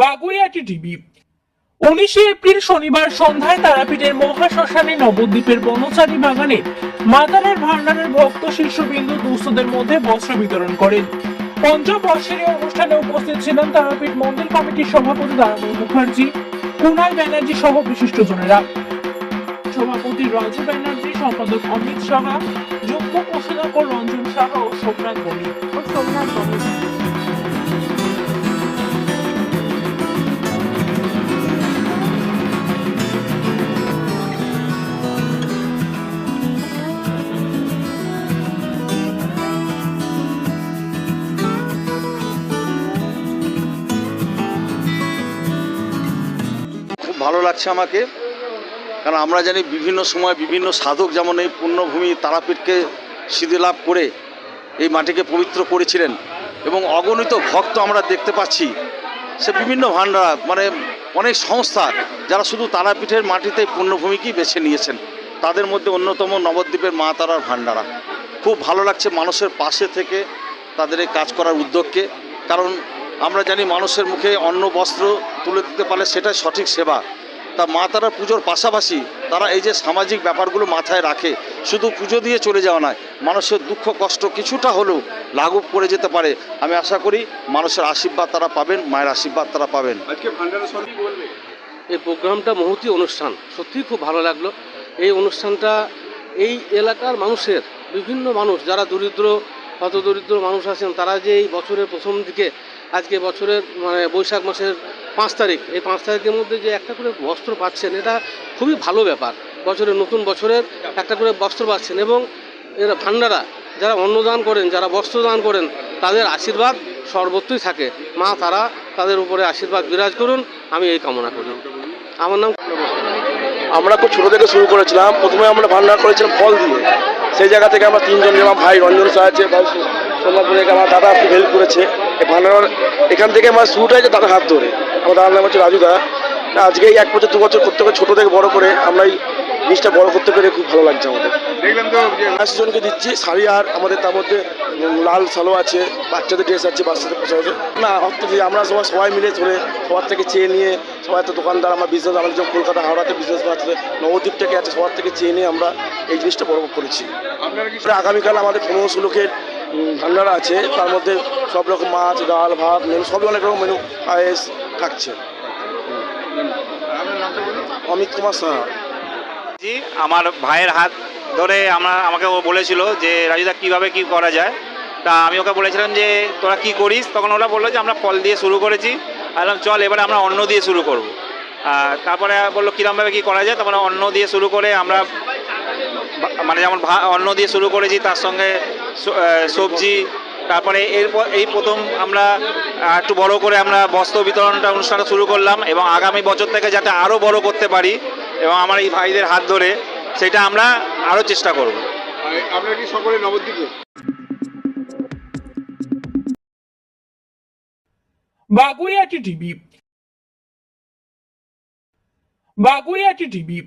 Baguiati TV. 19শে April শনিবার সন্ধ্যায় তারাপীঠের মহাশ্মশানে নবদ্বীপের বনচারী বাগানে মা তারার ভান্ডারের ভক্ত শীর্ষবিন্দু দুস্থদের মধ্যে বস্ত্র বিতরণ করেন। পঞ্চম বর্ষের এই অনুষ্ঠানে উপস্থিত ছিলেন তারাপীঠ মন্দির কমিটির সভাপতি দামোদর মুখার্জি, কুনাল ব্যানার্জি সহ বিশিষ্টজনেরা। সভাপতি রাজু ব্যানার্জি, সম্পাদক অমিত সাহা, যুগ্ম কোষাধ্যক্ষ রঞ্জন সাহা ও সোমনাথ বণিক। খুব ভালো লাগছে আমাকে, কারণ আমরা জানি বিভিন্ন সময় বিভিন্ন সাধক যেমন এই পুণ্যভূমি তারাপীঠকে সিদ্ধি লাভ করে এই মাটিকে পবিত্র করেছিলেন এবং অগণিত ভক্ত আমরা দেখতে পাচ্ছি। সে বিভিন্ন ভান্ডারা মানে অনেক সংস্থা যারা শুধু তারাপীঠের মাটিতে পুণ্যভূমিকেই বেছে নিয়েছেন, তাদের মধ্যে অন্যতম নবদ্বীপের মা তারার ভান্ডারা। খুব ভালো লাগছে মানুষের পাশে থেকে তাদের এই কাজ করার উদ্যোগকে, কারণ আমরা জানি মানুষের মুখে অন্ন বস্ত্র তুলে দিতে পারলে সেটাই সঠিক সেবা। তা মা তারার পুজোর পাশাপাশি তারা এই যে সামাজিক ব্যাপারগুলো মাথায় রাখে, শুধু পুজো দিয়ে চলে যাওয়া নয়, মানুষের দুঃখ কষ্ট কিছুটা হলেও লাঘব করে যেতে পারে। আমি আশা করি মানুষের আশীর্বাদ তারা পাবেন, মায়ের আশীর্বাদ তারা পাবেন। আজকে ভান্ডারের সঙ্গে কি বলবে? এই প্রোগ্রামটা মহতী অনুষ্ঠান, সত্যিই খুব ভালো লাগলো। এই অনুষ্ঠানটা এই এলাকার মানুষের বিভিন্ন মানুষ যারা দরিদ্র হতদরিদ্র মানুষ আছেন, তারা যে এই বছরের প্রথম দিকে আজকে বছরের বৈশাখ মাসের 5 তারিখ, এই 5 তারিখের মধ্যে যে একটা করে বস্ত্র পাচ্ছেন, এটা খুবই ভালো ব্যাপার। বছরের নতুন বছরের একটা করে বস্ত্র পাচ্ছেন এবং এরা ভান্ডারা যারা অন্নদান করেন, যারা বস্ত্র দান করেন, তাদের আশীর্বাদ সর্বত্রই থাকে। মা তারা তাদের উপরে আশীর্বাদ বিরাজ করুন, আমি এই কামনা করি। আমার নাম আমরা খুব ছোটো থেকে শুরু করেছিলাম। প্রথমে আমরা ভান্ডার করেছিলাম ফল দিয়ে। সেই জায়গা থেকে আমরা 3 জন, আমার ভাই রঞ্জন স্যার আছে, ভাই সোমনাথ বণিক, আমার দাদা খুব হেল্প করেছে। এই ভান্ডার এখান থেকে আমার শুরুটা হয়েছে দাদার হাত ধরে। আমার দাদার নাম হচ্ছে রাজু দা। আজকে এই 1 বছর 2 বছর করতে করে ছোটো থেকে বড় করে আমরা এই জিনিসটা বড় করতে পেরে খুব ভালো লাগছে আমাদের। দেখলাম তো যে 80 জনকে দিচ্ছি শাড়ি, আর আমাদের তার মধ্যে লাল সালো আছে, বাচ্চাদের ড্রেস আছে, বাচ্চাদের পোশাক আছে। না অর্থ দিয়ে আমরা সবাই মিলে ধরে সবার থেকে চেয়ে নিয়ে, সবাই তো দোকানদার, আমরা বিজনেস, আমাদের যেমন কলকাতা হাওড়াতে বিজনেস আছে, নবদ্বীপ থেকে আছে, সবার থেকে চেয়ে নিয়ে আমরা এই জিনিসটা বড় করেছি। আপনারা কি আগামীকাল আমাদের 1500 লোকের ভান্ডারা আছে, তার মধ্যে সব রকম মাছ, ডাল, ভাত, মেনু সবই অনেক রকম মেনু পায়েস থাকছে। আপনার নামটা বলুন। অমিত কুমার সাহা। আমার ভাইয়ের হাত ধরে আমাকে ও বলেছিল যে রাজুদা কীভাবে কী করা যায়। তা আমি ওকে বলেছিলাম যে তোরা কি করিস, তখন ওরা বললো যে আমরা ফল দিয়ে শুরু করেছি। বললাম চল এবারে আমরা অন্ন দিয়ে শুরু করব। তারপরে বললো কীরকমভাবে কী করা যায়, তারপরে অন্ন দিয়ে শুরু করে আমরা যেমন অন্ন দিয়ে শুরু করেছি, তার সঙ্গে সবজি। তারপরে এই প্রথম আমরা একটু বড় করে আমরা বস্ত্র বিতরণটা অনুষ্ঠানটা শুরু করলাম এবং আগামী বছর থেকে যাতে আরও বড় করতে পারি এবং আমার এই ভাইদের হাত ধরে সেটা আমরা আরও চেষ্টা করব। আপনারা কি সকলে নবদ্বীপে? বাগুইআটি টিভি।